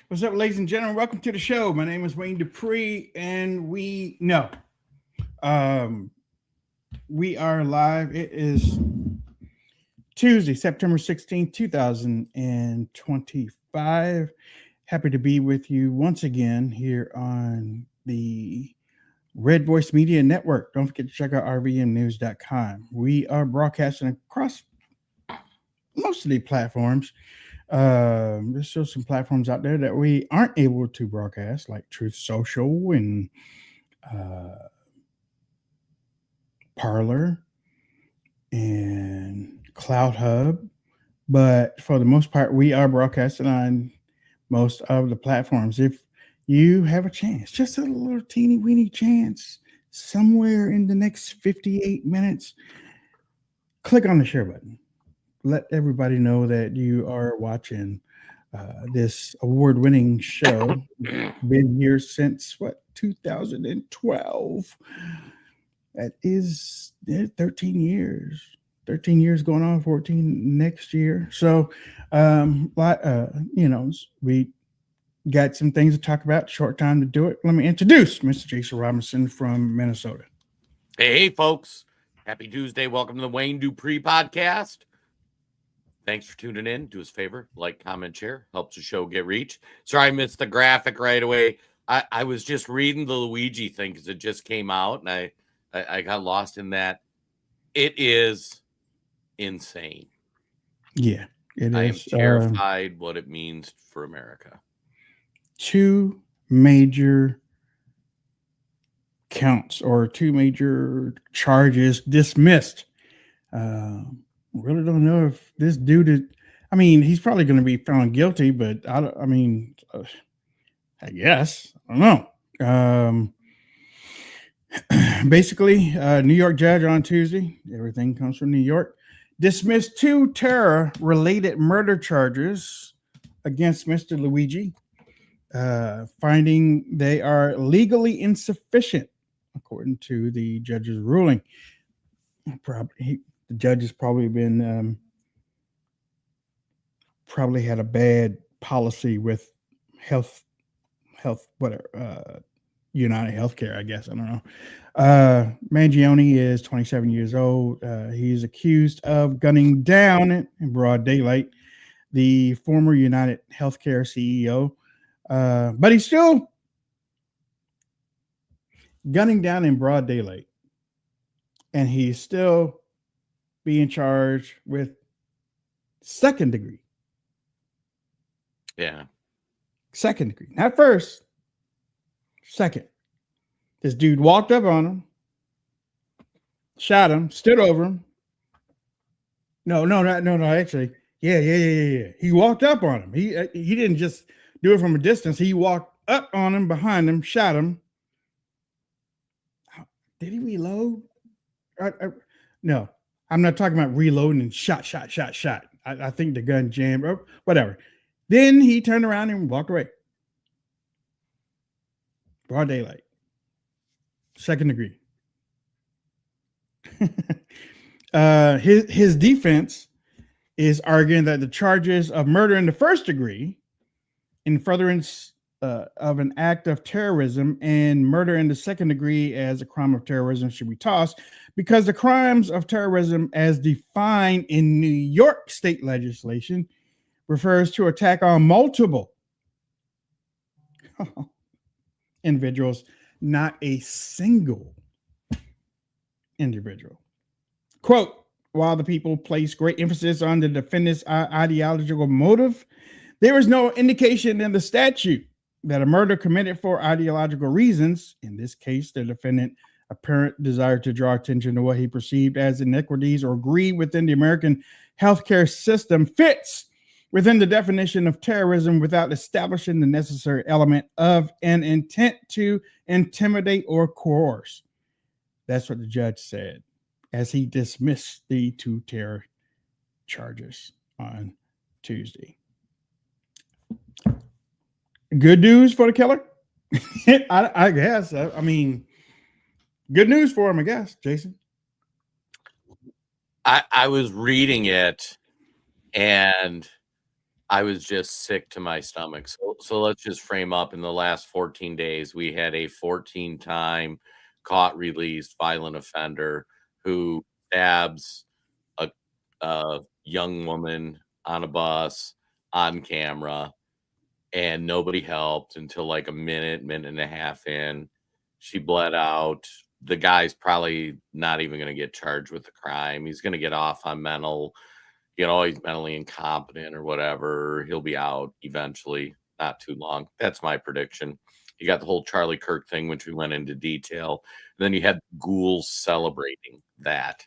What's up, ladies and gentlemen? Welcome to the show. My name is Wayne Dupree, and we are live. It is Tuesday, September 16th, 2025. Happy to be with you once again here on the Red Voice Media Network. Don't forget to check out rvmnews.com. We are broadcasting across most of the platforms. There's still some platforms out there that we aren't able to broadcast, like Truth Social and Parler and Cloud Hub. But for the most part, we are broadcasting on most of the platforms. If you have a chance, just a little teeny weeny chance, somewhere in the next 58 minutes, click on the share button. Let everybody know that you are watching this award-winning show. Been here since 2012. That is 13 years. 13 years going on, 14 next year. So, we got some things to talk about. Short time to do it. Let me introduce Mr. Jason Robinson from Minnesota. Hey, folks. Happy Tuesday. Welcome to the Wayne Dupree podcast. Thanks for tuning in. Do us a favor, like, comment, share. Helps the show get reach. Sorry I missed the graphic right away. I was just reading the Luigi thing because it just came out, and I got lost in that. It is insane. Yeah, it is. I am terrified what it means for America. 2 major counts or 2 major charges dismissed. Really don't know if this dude he's probably going to be found guilty, but I guess I don't know. Basically, New York judge on Tuesday, everything comes from New York, dismissed 2 terror-related murder charges against Mr. Luigi, finding they are legally insufficient, according to the judge's ruling. The judge has probably been had a bad policy with health, whatever, United Healthcare, I guess. I don't know. Mangione is 27 years old. He's accused of gunning down in broad daylight the former United Healthcare CEO, but he's still gunning down in broad daylight, and he's still being charged with second degree. Yeah. Second degree. Not first. Second. This dude walked up on him, shot him, stood over him. No, actually. Yeah. He walked up on him. He didn't just do it from a distance. He walked up on him, behind him, shot him. Did he reload? No. I'm not talking about reloading and shot. I think the gun jammed or whatever. Then he turned around and walked away. Broad daylight. Second degree. His defense is arguing that the charges of murder in the first degree, in furtherance of an act of terrorism, and murder in the second degree as a crime of terrorism should be tossed, because the crimes of terrorism as defined in New York state legislation refers to attack on multiple individuals, not a single individual. Quote, while the people place great emphasis on the defendant's ideological motive, there is no indication in the statute that a murder committed for ideological reasons, in this case, the defendant apparent desire to draw attention to what he perceived as inequities or greed within the American healthcare system, fits within the definition of terrorism without establishing the necessary element of an intent to intimidate or coerce. That's what the judge said as he dismissed the 2 terror charges on Tuesday. Good news for the killer? I guess. I mean, good news for him, I guess, Jason. I was reading it and I was just sick to my stomach. So let's just frame up. In the last 14 days, we had a 14-time caught, released violent offender who stabs a young woman on a bus on camera, and nobody helped until like a minute and a half in. She bled out. The guy's probably not even going to get charged with the crime. He's going to get off on mental, he's mentally incompetent or whatever. He'll be out eventually, not too long. That's my prediction. You got the whole Charlie Kirk thing, which we went into detail. And then you had ghouls celebrating that.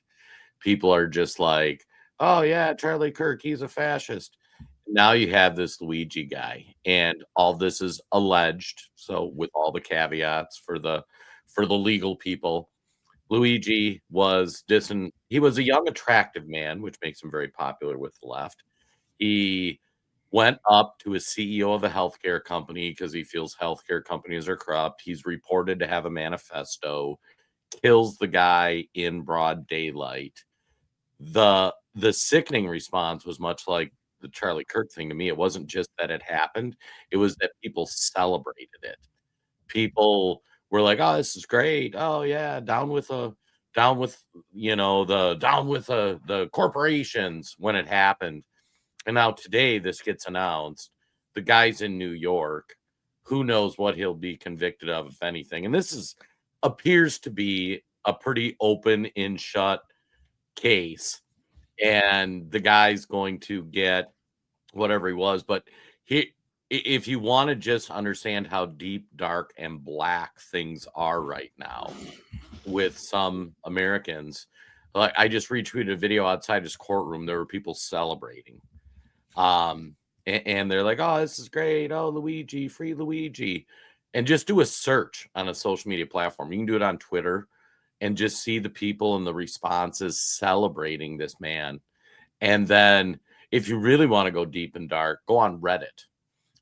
People are just like, oh, yeah, Charlie Kirk, he's a fascist. Now you have this Luigi guy, and all this is alleged. So with all the caveats for the legal people, Luigi was he was a young, attractive man, which makes him very popular with the left. He went up to a CEO of a healthcare company because he feels healthcare companies are corrupt. He's reported to have a manifesto, kills the guy in broad daylight. The sickening response was much like the Charlie Kirk thing to me. It wasn't just that it happened. It was that people celebrated it. People were like, oh, this is great. Oh yeah. Down with the corporations when it happened. And now today this gets announced. The guy's in New York. Who knows what he'll be convicted of, if anything. And this appears to be a pretty open and shut case. And the guy's going to get whatever he was. But if you want to just understand how deep, dark, and black things are right now with some Americans, like I just retweeted a video outside his courtroom. There were people celebrating. And they're like, oh, this is great. Oh, Luigi, free Luigi. And just do a search on a social media platform. You can do it on Twitter and just see the people and the responses celebrating this man. And then if you really want to go deep and dark, go on Reddit.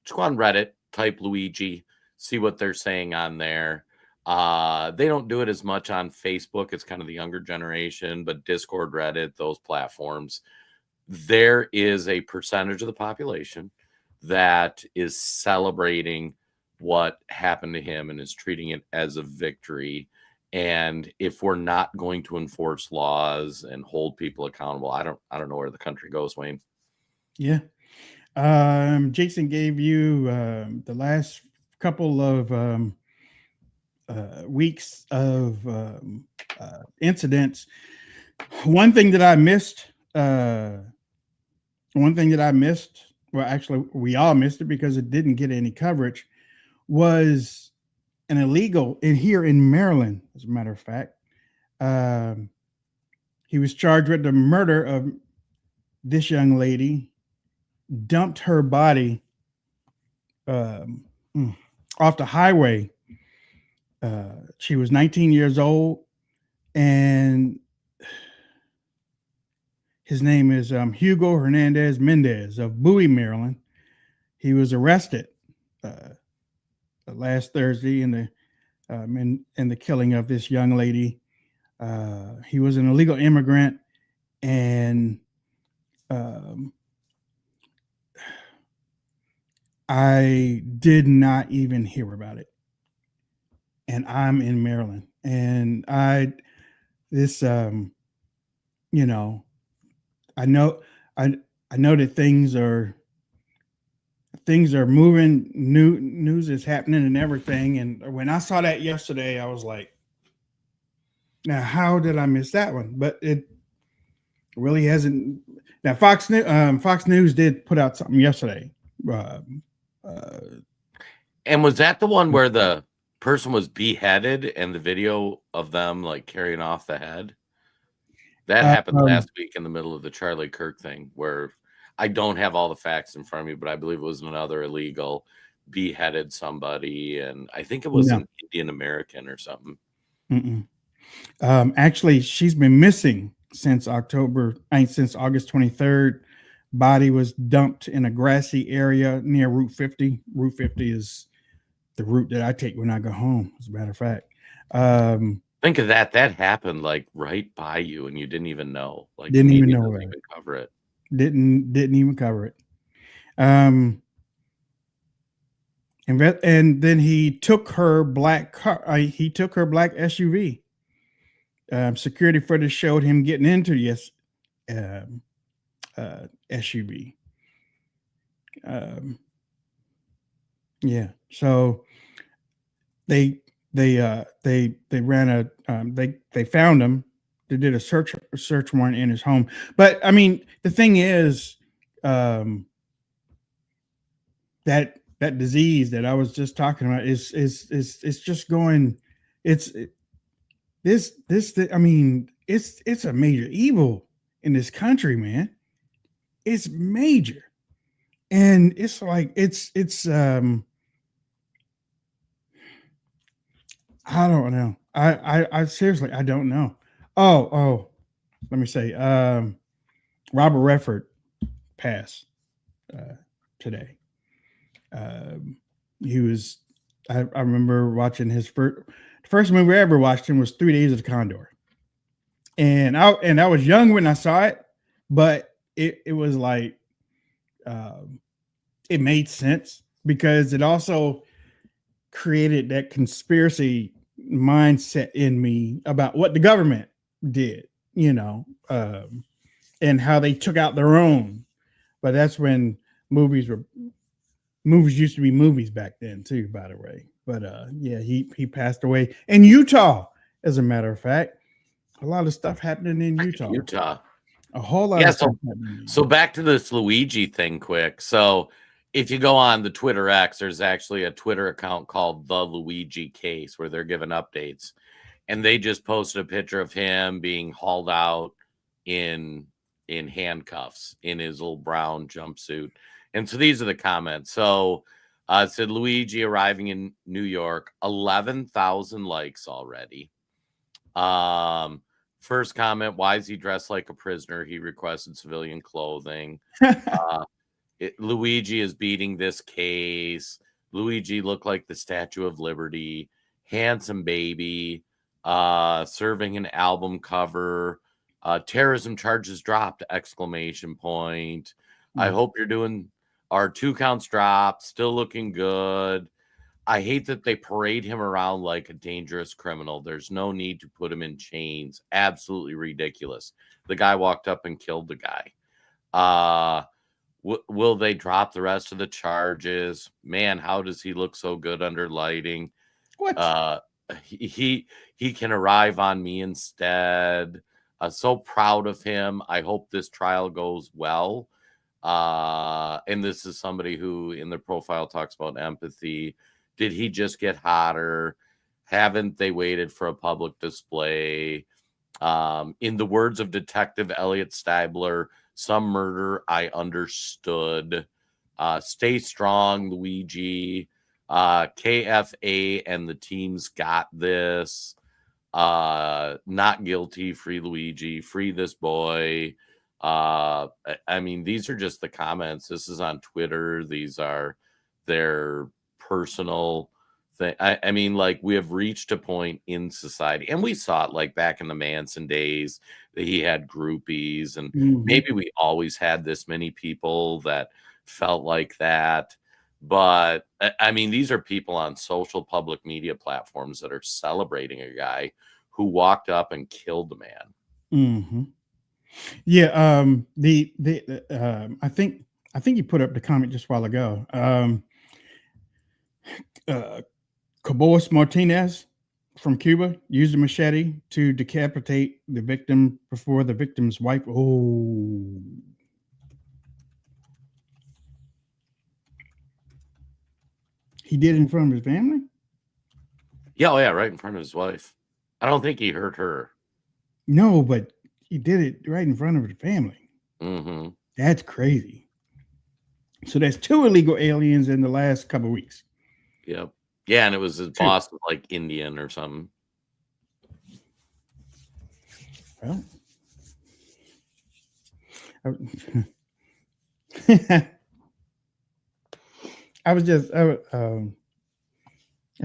Just go on Reddit, type Luigi, see what they're saying on there. They don't do it as much on Facebook. It's kind of the younger generation, but Discord, Reddit, those platforms, there is a percentage of the population that is celebrating what happened to him and is treating it as a victory. And if we're not going to enforce laws and hold people accountable, I don't know where the country goes, Wayne. Yeah. Jason gave you the last couple of weeks of incidents. One thing that I missed, well, actually, we all missed it because it didn't get any coverage, was an illegal here in Maryland, as a matter of fact. He was charged with the murder of this young lady, dumped her body off the highway. She was 19 years old, and his name is Hugo Hernandez Mendez of Bowie, Maryland. He was arrested last Thursday in the killing of this young lady. He was an illegal immigrant, and I did not even hear about it. And I'm in Maryland, and I know that things are moving, news is happening and everything. And when I saw that yesterday, I was like, now how did I miss that one? But it really hasn't. Now Fox News did put out something yesterday. And was that the one where the person was beheaded and the video of them like carrying off the head? That happened last week in the middle of the Charlie Kirk thing, where I don't have all the facts in front of me, but I believe it was another illegal beheaded somebody, and I think it was No. an Indian American or something. Actually, she's been missing since August 23rd. Body was dumped in a grassy area near Route 50. Route 50 is the route that I take when I go home, as a matter of fact. Think of that. That happened like right by you, and you didn't even know. Like Didn't the even media know doesn't it. even cover it. Didn't even cover it. And then he took her black car. He took her black SUV. Security footage showed him getting into the SUV. Yeah. So they ran a they found him. They did a search warrant in his home. But I mean, the thing is, that disease that I was just talking about is just going. I mean, it's a major evil in this country, man. It's major, and it's like it's I don't know. I seriously I don't know. Oh, let me say, Robert Redford passed today. He was. I remember watching his first movie I ever watched him was 3 Days of the Condor, and I was young when I saw it, but it was like it made sense because it also created that conspiracy mindset in me about what the government did, and how they took out their own. But that's when movies used to be movies back then too, by the way. But yeah, he passed away in Utah, as a matter of fact. A lot of stuff happening in Utah. A whole lot of stuff happening. So back to this Luigi thing quick. So if you go on the Twitter X, there's actually a Twitter account called The Luigi Case where they're giving updates. And they just posted a picture of him being hauled out in handcuffs in his little brown jumpsuit. And so these are the comments. So it said Luigi arriving in New York, 11,000 likes already. First comment, why is he dressed like a prisoner? He requested civilian clothing. Luigi is beating this case. Luigi looked like the Statue of Liberty. Handsome baby. Serving an album cover. Terrorism charges dropped, exclamation point. I hope you're doing our 2 counts dropped. Still looking good. I hate that they parade him around like a dangerous criminal. There's no need to put him in chains. Absolutely ridiculous. The guy walked up and killed the guy. Will they drop the rest of the charges? Man, how does he look so good under lighting? What? He can arrive on me instead. So proud of him. I hope this trial goes well. And this is somebody who in their profile talks about empathy. Did he just get hotter? Haven't they waited for a public display? In the words of Detective Elliot Stabler, some murder I understood. Stay strong, Luigi. KFA and the team's got this. Not guilty. Free Luigi. Free this boy. I mean, these are just the comments. This is on Twitter. These are their personal thing. I mean, like, we have reached a point in society, and we saw it like back in the Manson days that he had groupies, and maybe we always had this many people that felt like that. But I mean, these are people on social public media platforms that are celebrating a guy who walked up and killed the man. Yeah. I think you put up the comment just a while ago. Cabos Martinez from Cuba used a machete to decapitate the victim before the victim's wife. Oh. He did it in front of his family? Yeah, oh yeah, right in front of his wife. I don't think he hurt her. No, but he did it right in front of his family. Mm-hmm. That's crazy. So there's 2 illegal aliens in the last couple of weeks. Yep. Yeah, and it was his boss was like Indian or something. Well, I was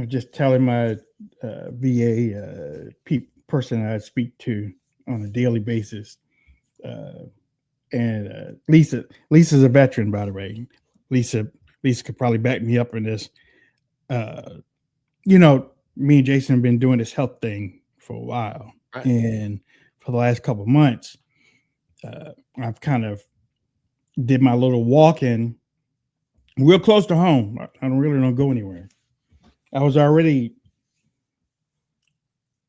just telling my VA person I speak to on a daily basis, and Lisa's a veteran, by the way. Lisa could probably back me up in this. You know, me and Jason have been doing this health thing for a while, Right. and for the last couple of months, I've kind of did my little walk-in real close to home. I don't go anywhere. I was already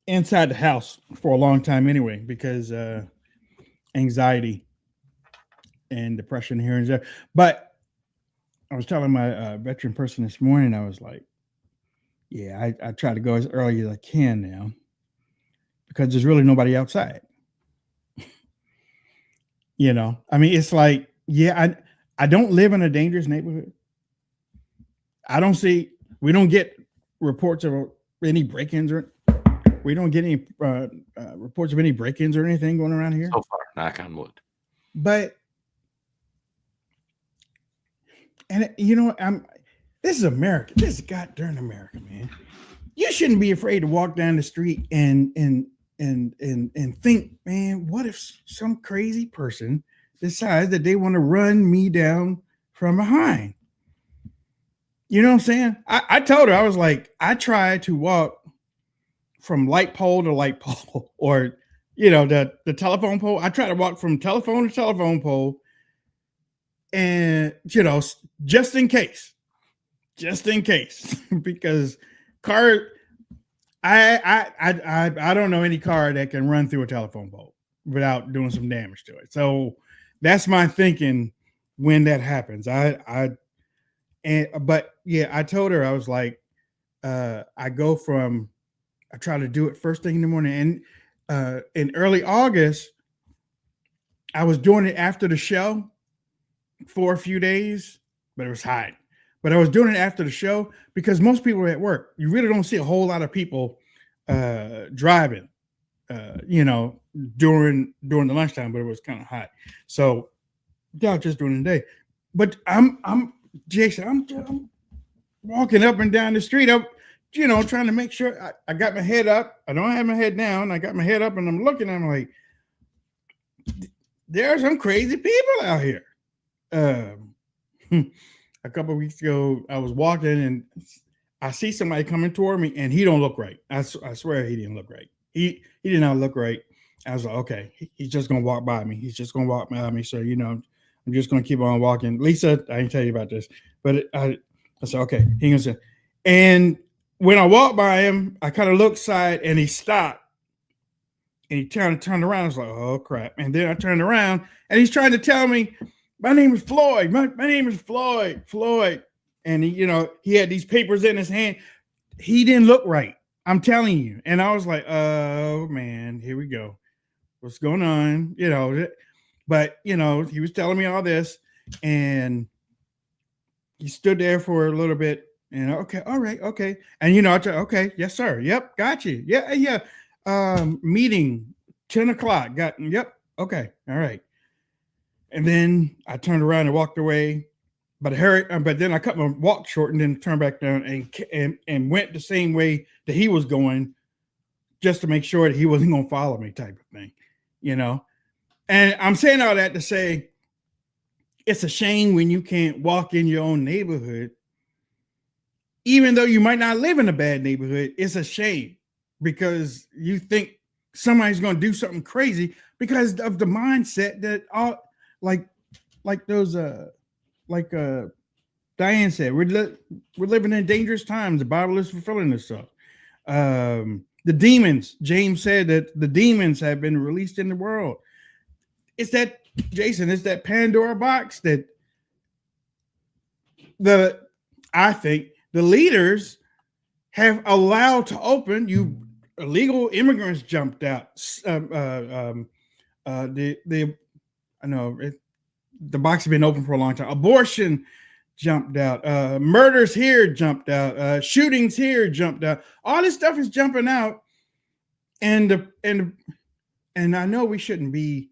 inside the house for a long time anyway, because anxiety and depression here and there. But I was telling my veteran person this morning, I was like, yeah, I try to go as early as I can now, because there's really nobody outside. You know, I mean, it's like, yeah, I don't live in a dangerous neighborhood. We don't get reports of any break-ins, or we don't get any reports of any break-ins or anything going around here. So far, knock on wood. But, and you know, this is America. This is goddamn America, man. You shouldn't be afraid to walk down the street and think, man, what if some crazy person decides that they want to run me down from behind? You know what I'm saying? I told her, I was like, I try to walk from light pole to light pole, or, you know, the telephone pole. I try to walk from telephone to telephone pole, and, you know, just in case, because I don't know any car that can run through a telephone pole without doing some damage to it. So that's my thinking when that happens. But yeah, I told her, I was like, I try to do it first thing in the morning. And in early August, I was doing it after the show for a few days, but it was hot. But I was doing it after the show because most people are at work. You really don't see a whole lot of people driving, you know, during the lunchtime, but it was kind of hot. So yeah, just doing the day. But I'm Jason, I'm walking up and down the street, up, you know, trying to make sure I got my head up. I don't have my head down. I got my head up and I'm looking, I'm like, there are some crazy people out here. A couple of weeks ago, I was walking and I see somebody coming toward me, and he don't look right. I swear he didn't look right. He did not look right. I was like, okay, he's just gonna walk by me. He's just gonna walk by me. So, you know, I'm just gonna keep on walking. Lisa, I didn't tell you about this, but I said, okay. He gonna say, and when I walked by him, I kind of looked side, and he stopped, and he turned around. I was like, oh crap! And then I turned around, and he's trying to tell me, my name is Floyd. My name is Floyd. And he, you know, he had these papers in his hand. He didn't look right. I'm telling you. And I was like, oh man, here we go. What's going on? You know, but you know, he was telling me all this, and he stood there for a little bit, and okay, all right, okay. And you know, I said, okay, yes, sir. Yep, got you. Yeah. Meeting 10 o'clock. Yep, okay, all right. And then I turned around and walked away, but then I cut my walk short and then turned back down and went the same way that he was going, just to make sure that he wasn't going to follow me, type of thing, you know? And I'm saying all that to say, it's a shame when you can't walk in your own neighborhood, even though you might not live in a bad neighborhood. It's a shame because you think somebody's going to do something crazy because of the mindset that like those Diane said, we're living in dangerous times. The Bible is fulfilling itself. The demons, James said that the demons have been released in the world. It's that, Jason, it's that Pandora box that I think the leaders have allowed to open. You illegal immigrants jumped out. the box has been open for a long time. Abortion jumped out. Murders here jumped out. Shootings here jumped out. All this stuff is jumping out. And I know we shouldn't be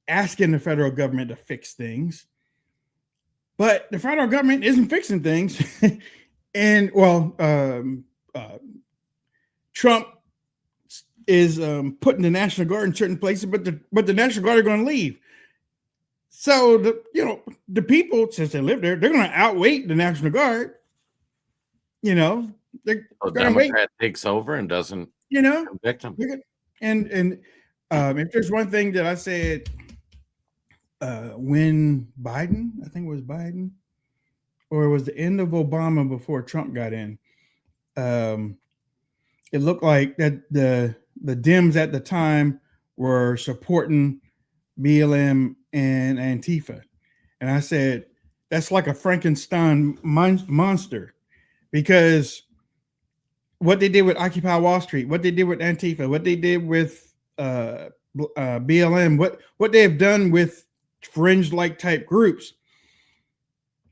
asking the federal government to fix things, but the federal government isn't fixing things. And Trump is putting the National Guard in certain places, but the National Guard are going to leave. So the people, since they live there, they're going to outweight the National Guard. They're going to wait. Democrat takes over and doesn't convict them. And if there's one thing that I said when Biden, I think it was Biden, or it was the end of Obama before Trump got in, it looked like that the Dems at the time were supporting BLM and Antifa. And I said, that's like a Frankenstein monster, because what they did with Occupy Wall Street, what they did with Antifa, what they did with BLM, what they have done with fringe-like type groups.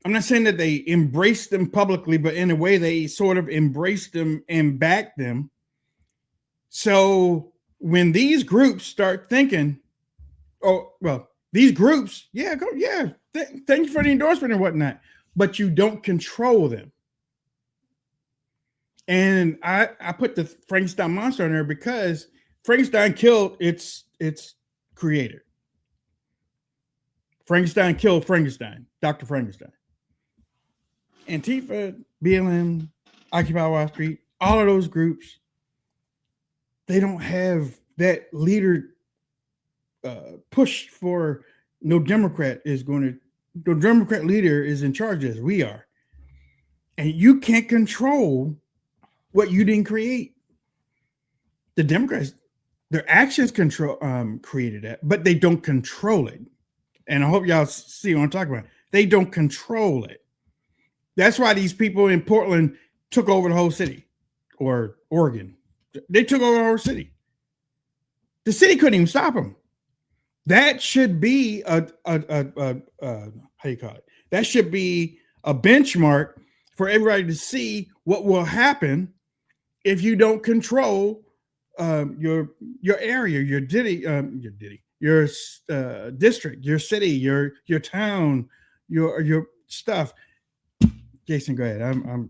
I'm not saying that they embraced them publicly, but in a way they sort of embraced them and backed them. So when these groups start thinking, these groups, thank you for the endorsement and whatnot, but you don't control them. And I put the Frankenstein monster on there because Frankenstein killed its creator. Frankenstein killed Frankenstein, Dr. Frankenstein. Antifa, BLM, Occupy Wall Street, all of those groups, they don't have that leader push for no Democrat leader is in charge as we are. And you can't control what you didn't create. The Democrats, their actions created that, but they don't control it. And I hope y'all see what I'm talking about. They don't control it. That's why these people in Portland took over the whole city, or Oregon. They took over the whole city. The city couldn't even stop them. That should be how you call it? That should be a benchmark for everybody to see what will happen if you don't control your area, your district, your city, your town, your stuff. Jason, go ahead.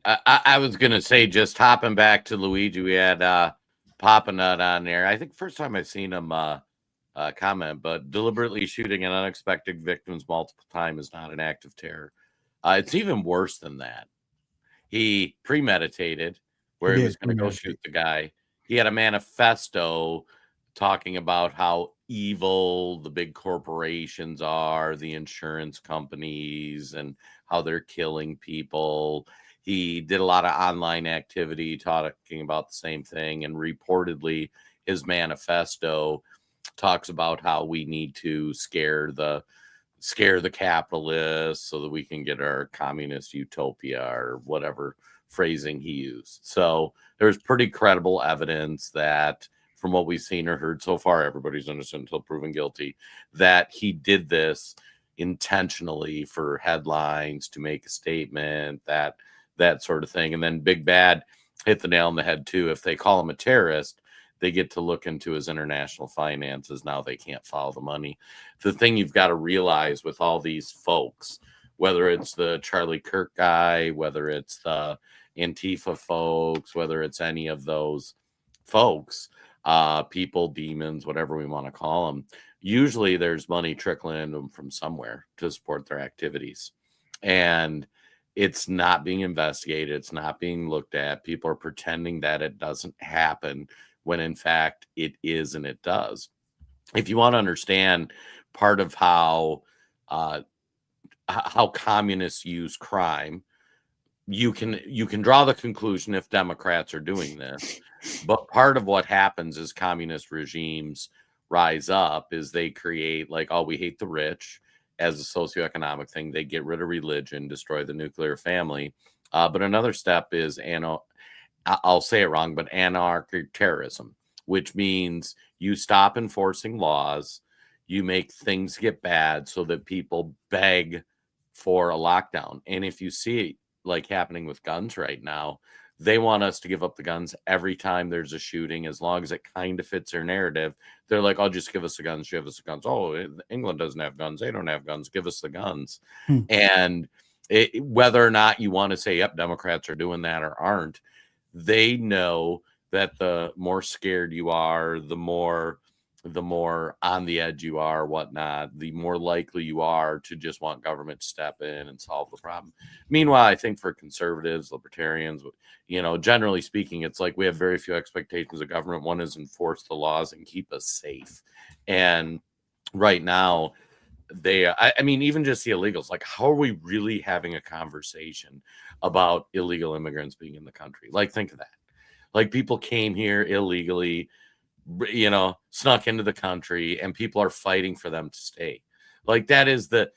I was gonna say, just hopping back to Luigi, we had Papa Nut on there. I think first time I've seen him comment, but deliberately shooting an unexpected victims multiple times is not an act of terror. It's even worse than that. He premeditated where he was going to go shoot the guy. He had a manifesto talking about how evil the big corporations are, the insurance companies, and how they're killing people. He did a lot of online activity talking about the same thing, and reportedly his manifesto talks about how we need to scare the capitalists so that we can get our communist utopia, or whatever phrasing he used. So there's pretty credible evidence that, from what we've seen or heard so far, everybody's innocent until proven guilty, that he did this intentionally for headlines, to make a statement, that sort of thing. And then Big Bad hit the nail on the head too. If they call him a terrorist, they get to look into his international finances. Now they can't follow the money. The thing you've got to realize with all these folks, whether it's the Charlie Kirk guy, whether it's the Antifa folks, whether it's any of those folks, people, demons, whatever we want to call them, usually there's money trickling into them from somewhere to support their activities. And it's not being investigated. It's not being looked at. People are pretending that it doesn't happen, when in fact it is, and it does. If you want to understand part of how communists use crime, you can draw the conclusion if Democrats are doing this. But part of what happens as communist regimes rise up is they create, like, oh, we hate the rich as a socioeconomic thing. They get rid of religion, destroy the nuclear family. But another step is I'll say it wrong, but anarchic terrorism, which means you stop enforcing laws, you make things get bad so that people beg for a lockdown. And if you see it like happening with guns right now, they want us to give up the guns every time there's a shooting, as long as it kind of fits their narrative. They're like, "Oh, just give us the guns, give us the guns." Oh, England doesn't have guns. They don't have guns. Give us the guns. And whether or not you want to say, yep, Democrats are doing that or aren't, they know that the more scared you are, the more on the edge you are, whatnot, the more likely you are to just want government to step in and solve the problem. Meanwhile, I think for conservatives, libertarians, generally speaking, it's like we have very few expectations of government. One is enforce the laws and keep us safe. And right now, I mean, even just the illegals, like, how are we really having a conversation about illegal immigrants being in the country? Like, think of that. Like, people came here illegally, snuck into the country, and people are fighting for them to stay. Like, that is the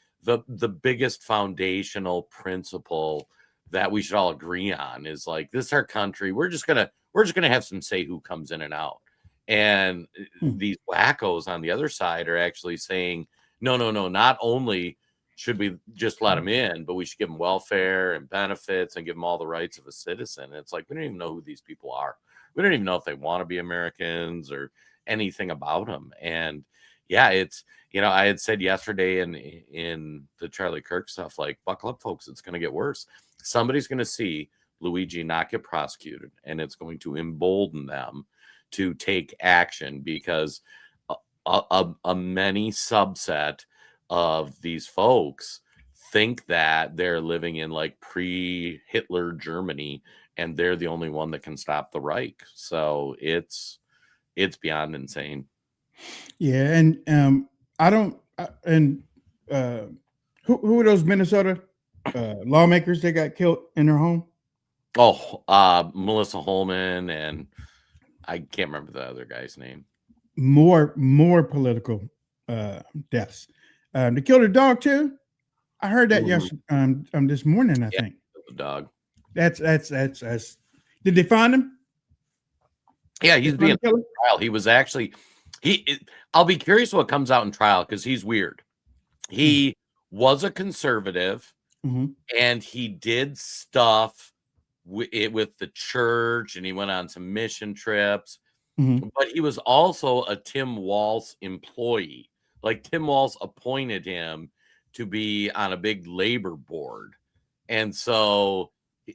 biggest foundational principle that we should all agree on, is like, this is our country. We're just gonna have some say who comes in and out. And these wackos on the other side are actually saying, no, not only should we just let them in, but we should give them welfare and benefits and give them all the rights of a citizen. And it's like, we don't even know who these people are. We don't even know if they want to be Americans or anything about them. And yeah, it's, I had said yesterday in the Charlie Kirk stuff, like, buckle up, folks, it's going to get worse. Somebody's going to see Luigi not get prosecuted, and it's going to embolden them to take action, because a many subset of these folks think that they're living in like pre-Hitler Germany, and they're the only one that can stop the Reich. So it's beyond insane. Yeah, and who are those Minnesota lawmakers that got killed in their home? Oh, Melissa Holman, and I can't remember the other guy's name. More political deaths. They killed a dog too. I heard that yesterday, this morning. I think the dog. That's. Did they find him? Yeah, he's being trial. He was actually I'll be curious what comes out in trial, because he's weird. He was a conservative, and he did stuff with the church, and he went on some mission trips. But he was also a Tim Walz employee. Like, Tim Walz appointed him to be on a big labor board. And so,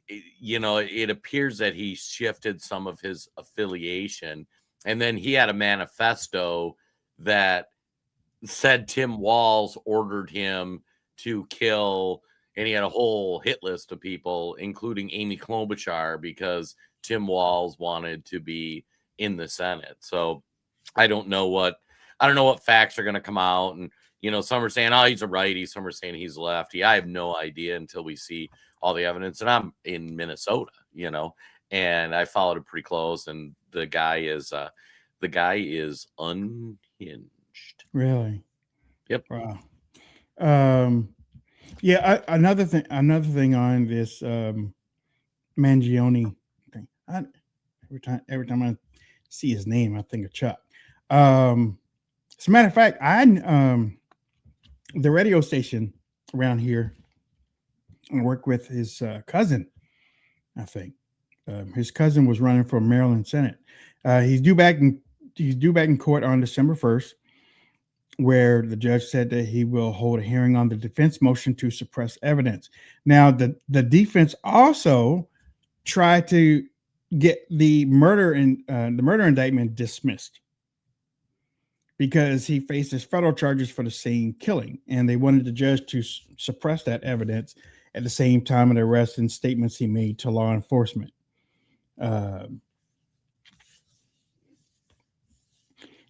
it appears that he shifted some of his affiliation. And then he had a manifesto that said Tim Walz ordered him to kill, and he had a whole hit list of people, including Amy Klobuchar, because Tim Walz wanted to be in the Senate. So I don't know what facts are going to come out. And, some are saying, oh, he's a righty. Some are saying he's a lefty. I have no idea until we see all the evidence. And I'm in Minnesota, and I followed it pretty close. And the guy is unhinged. Really? Yep. Wow. Yeah. Another thing on this Mangione thing. Every time I see his name, I think of Chuck. As a matter of fact, the radio station around here, I work with his cousin. I think his cousin was running for Maryland Senate. He's due back in court on December 1st, where the judge said that he will hold a hearing on the defense motion to suppress evidence. Now, the defense also tried to get the murder indictment dismissed, because he faces federal charges for the same killing, and they wanted the judge to suppress that evidence at the same time of the arrest and statements he made to law enforcement.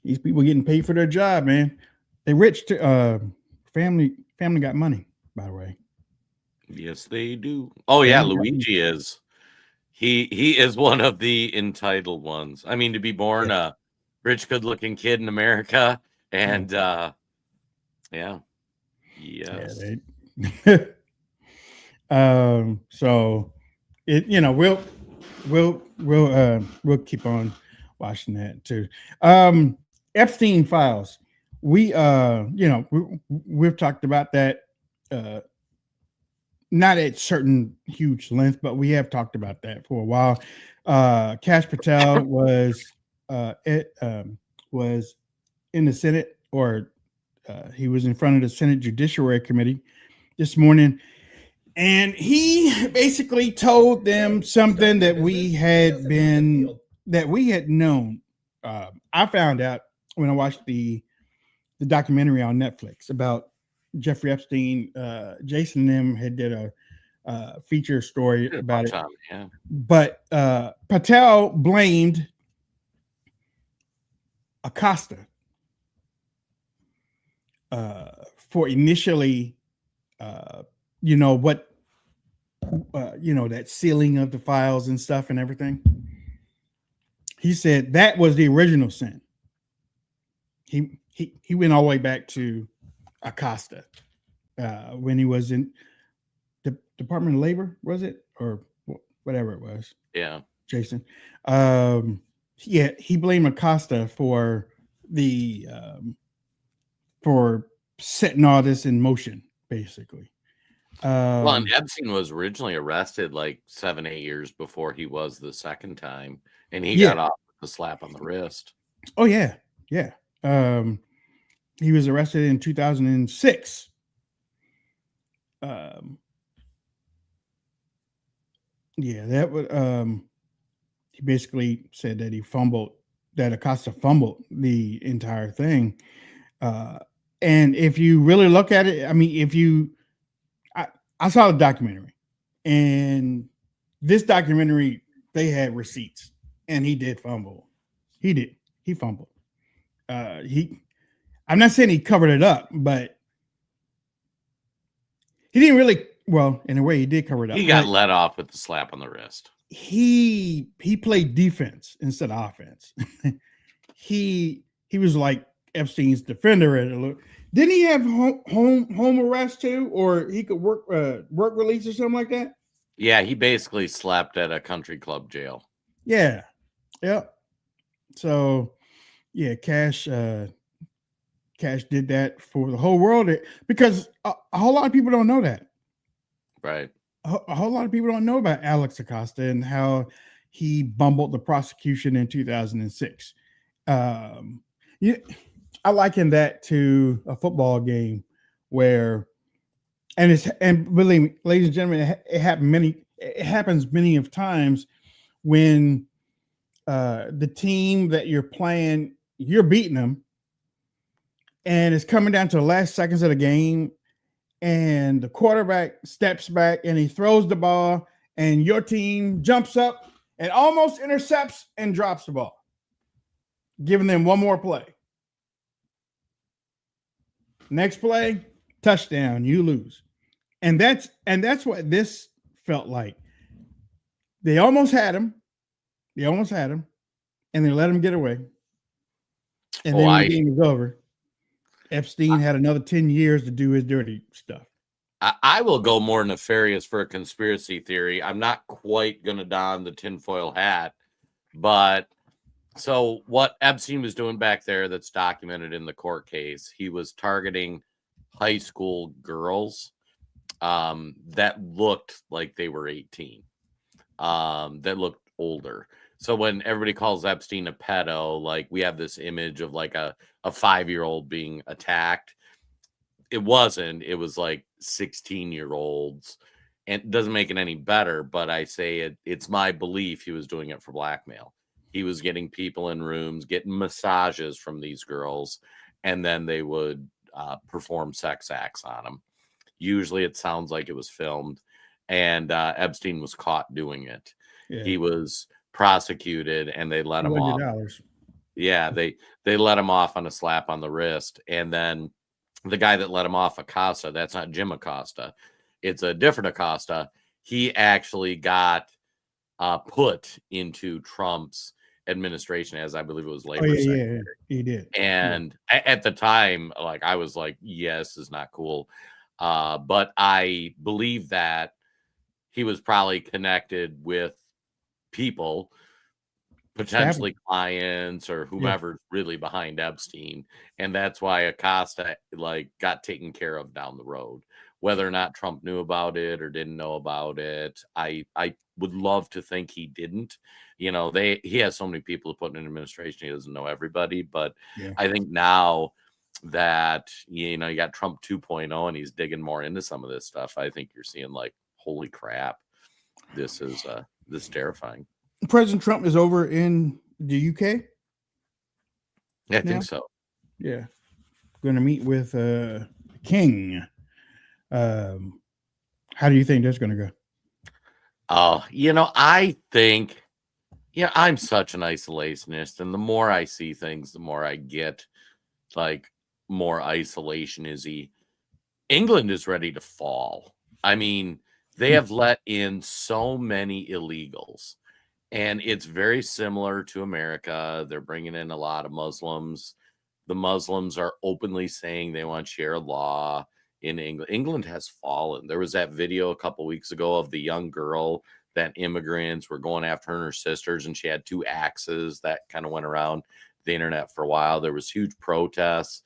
These people getting paid for their job, man. They rich. Family got money, by the way. Yes, they do. Oh yeah, Luigi is. He is one of the entitled ones. I mean, to be born a rich, good-looking kid in America, and yes. So it, we'll keep on watching that too. Epstein files. we've talked about that, not at certain huge length, but we have talked about that for a while. Kash Patel was in the Senate, or he was in front of the Senate Judiciary Committee this morning, and he basically told them something that we had known. I found out when I watched the documentary on Netflix about Jeffrey Epstein. Jason and them had did a feature story about it. Yeah. But Patel blamed Acosta for initially, that sealing of the files and stuff and everything. He said that was the original sin. He went all the way back to Acosta when he was in the Department of Labor, was it, or whatever it was? Yeah, Jason. He blamed Acosta for the for setting all this in motion, basically. Well, and Epstein was originally arrested like 7-8 years before he was the second time, and he got off with a slap on the wrist. Oh yeah. He was arrested in 2006. That would he basically said that Acosta fumbled the entire thing. And if you really look at it, I mean, I saw the documentary, and this documentary, they had receipts, and he did fumble. He fumbled. I'm not saying he covered it up, but he didn't really. Well, in a way, he did cover it up. He got let off with the slap on the wrist. He played defense instead of offense. he was like Epstein's defender at a little. Didn't he have home arrest too, or he could work release or something like that? Yeah, he basically slept at a country club jail. Yeah, yep. So, yeah, Kash did that for the whole world because a whole lot of people don't know that. Right. A whole lot of people don't know about Alex Acosta and how he bumbled the prosecution in 2006. I liken that to a football game where, and believe me, ladies and gentlemen, it happens many of times when the team that you're playing, you're beating them, and it's coming down to the last seconds of the game, and the quarterback steps back and he throws the ball, and your team jumps up and almost intercepts and drops the ball, giving them one more play. Next play, touchdown, you lose. And that's what this felt like. They almost had him. And they let him get away. And then when the game was over, Epstein had another 10 years to do his dirty stuff. I will go more nefarious for a conspiracy theory. I'm not quite going to don the tinfoil hat, but so what Epstein was doing back there that's documented in the court case, he was targeting high school girls that looked like they were 18, that looked older. So when everybody calls Epstein a pedo, like we have this image of like a 5-year-old being attacked. It wasn't. It was like 16-year-olds. And it doesn't make it any better, but I say it's my belief he was doing it for blackmail. He was getting people in rooms, getting massages from these girls, and then they would perform sex acts on them. Usually it sounds like it was filmed, and Epstein was caught doing it. Yeah. He was prosecuted, and they let him off. Yeah, they let him off on a slap on the wrist. And then the guy that let him off, Acosta, that's not Jim Acosta. It's a different Acosta. He actually got put into Trump's administration, as I believe it was labor secretary. Yeah, he did. And at the time, like I was like, yes, this is not cool. But I believe that he was probably connected with people potentially clients or whomever's really behind Epstein. And that's why Acosta got taken care of down the road. Whether or not Trump knew about it or didn't know about it, I would love to think he didn't. He has so many people to put in an administration, he doesn't know everybody. But I think now that you got Trump 2.0 and he's digging more into some of this stuff, I think you're seeing holy crap, this is terrifying. President Trump is over in the UK. I think so. Yeah, going to meet with King. How do you think that's going to go? I think, I'm such an isolationist, and the more I see things, the more I get more isolation-isy. England is ready to fall. I mean, they have let in so many illegals, and it's very similar to America. They're bringing in a lot of Muslims. The Muslims are openly saying they want sharia law in England. England has fallen. There was that video a couple weeks ago of the young girl that immigrants were going after her and her sisters, and she had 2 axes. That kind of went around the internet for a while. There was huge protests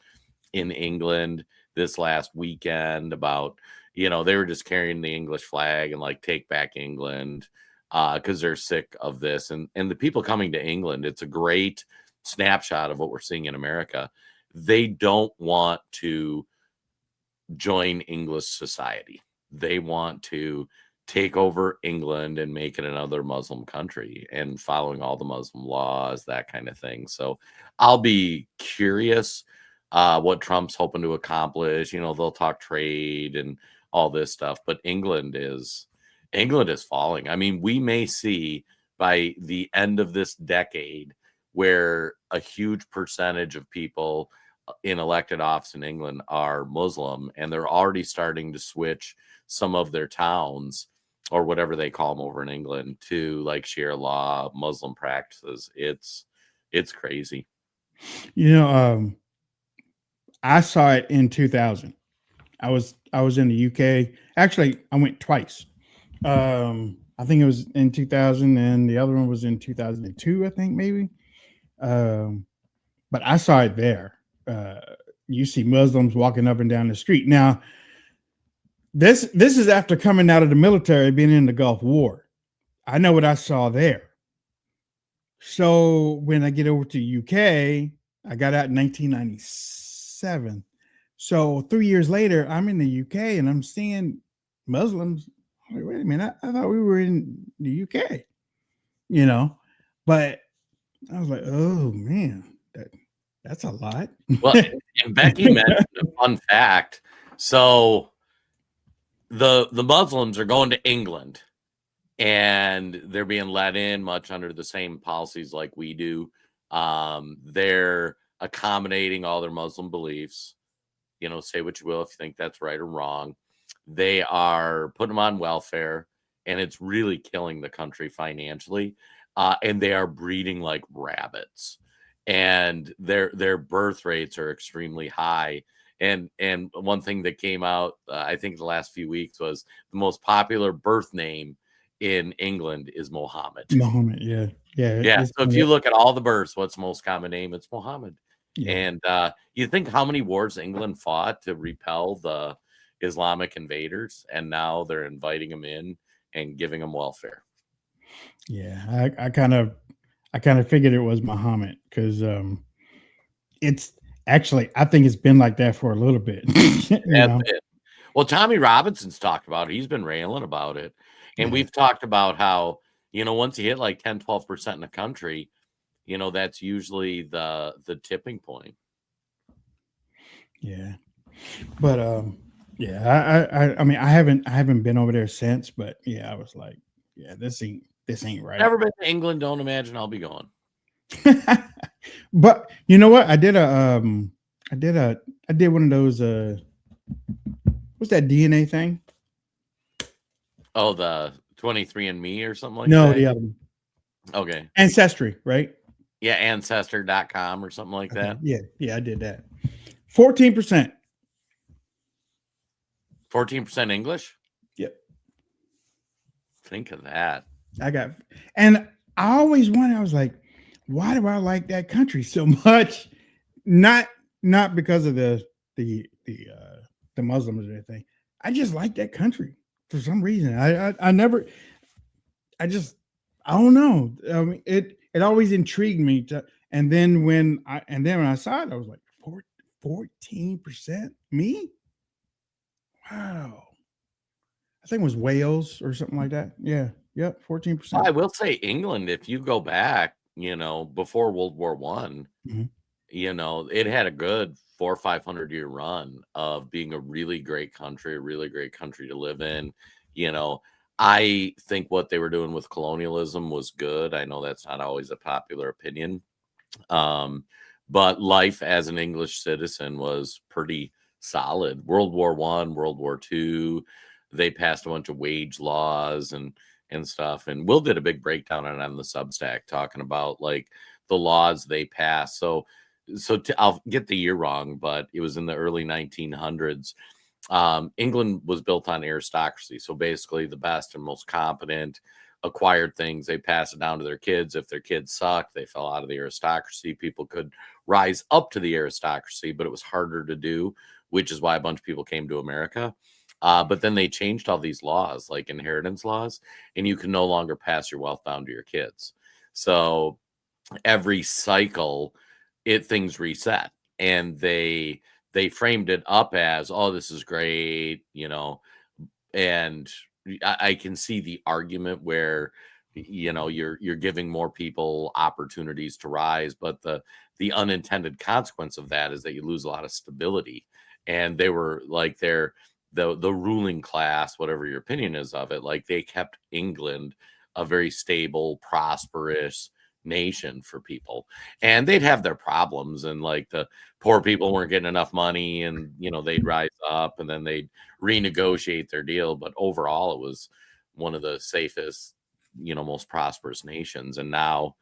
in England this last weekend about, they were just carrying the English flag and take back England because they're sick of this. And the people coming to England, it's a great snapshot of what we're seeing in America. They don't want to join English society. They want to take over England and make it another Muslim country and following all the Muslim laws, that kind of thing. So I'll be curious what Trump's hoping to accomplish. They'll talk trade and all this stuff, but England is falling. I mean, we may see by the end of this decade where a huge percentage of people in elected office in England are Muslim, and they're already starting to switch some of their towns or whatever they call them over in England to sharia law, Muslim practices. It's crazy. I saw it in 2000. I was in the UK. Actually, I went twice. I think it was in 2000 and the other one was in 2002, I think maybe. But I saw it there. You see Muslims walking up and down the street. Now, this is after coming out of the military, being in the Gulf War. I know what I saw there. So when I get over to UK, I got out in 1997. So 3 years later, I'm in the UK and I'm seeing Muslims. Wait a minute, I thought we were in the UK, but I was like, oh man, that's a lot. Well, and Becky mentioned a fun fact. So the Muslims are going to England and they're being let in much under the same policies like we do. They're accommodating all their Muslim beliefs. Say what you will if you think that's right or wrong. They are putting them on welfare, and it's really killing the country financially. And they are breeding like rabbits, and their birth rates are extremely high. And one thing that came out, I think the last few weeks, was the most popular birth name in England is Mohammed. Mohammed, yeah. So if you look at all the births, what's the most common name? It's Mohammed. Yeah. And you think how many wars England fought to repel the Islamic invaders, and now they're inviting them in and giving them welfare. Yeah, I kind of figured it was Muhammad because it's actually, I think it's been like that for a little bit. Well, Tommy Robinson's talked about it. He's been railing about it, and we've talked about how once you hit 10-12% in the country, that's usually the tipping point. Yeah, but I mean, I haven't been over there since, but yeah, I was like, yeah, this ain't right. Never been to England. Don't imagine I'll be going. But you know what? I did one of those. What's that DNA thing? Oh, the 23andMe or something like that. No, the other one. Okay. Ancestry, right? Yeah, ancestor.com or something like that. Yeah, I did that. 14%. 14% English? Yep. Think of that. And I always wondered, I was like, why do I like that country so much? Not because of the Muslims or anything. I just like that country for some reason. I never. I don't know. I mean, it always intrigued me. And then when I saw it, I was like, 14% me. Wow. I think it was Wales or something like that. Yeah. Yep. 14%. I will say England, if you go back, before World War One, Mhm. It had a good 400 or 500 year run of being a really great country, to live in. I think what they were doing with colonialism was good. I know that's not always a popular opinion. But life as an English citizen was pretty solid. World War One, World War Two, they passed a bunch of wage laws and stuff. And Will did a big breakdown on the Substack talking about like the laws they passed. So I'll get the year wrong, but it was in the early 1900s. England was built on aristocracy. So basically the best and most competent acquired things. They pass it down to their kids. If their kids sucked, they fell out of the aristocracy. People could rise up to the aristocracy, but it was harder to do, which is why a bunch of people came to America. But then they changed all these laws, like inheritance laws, and you can no longer pass your wealth down to your kids. So every cycle, things reset, and they framed it up as, oh, this is great, and I can see the argument where you're giving more people opportunities to rise, but the unintended consequence of that is that you lose a lot of stability. And they were like the ruling class, whatever your opinion is of it, like they kept England a very stable, prosperous nation for people. And they'd have their problems, and like the poor people weren't getting enough money, and they'd rise up and then they'd renegotiate their deal. But overall it was one of the safest, most prosperous nations. And now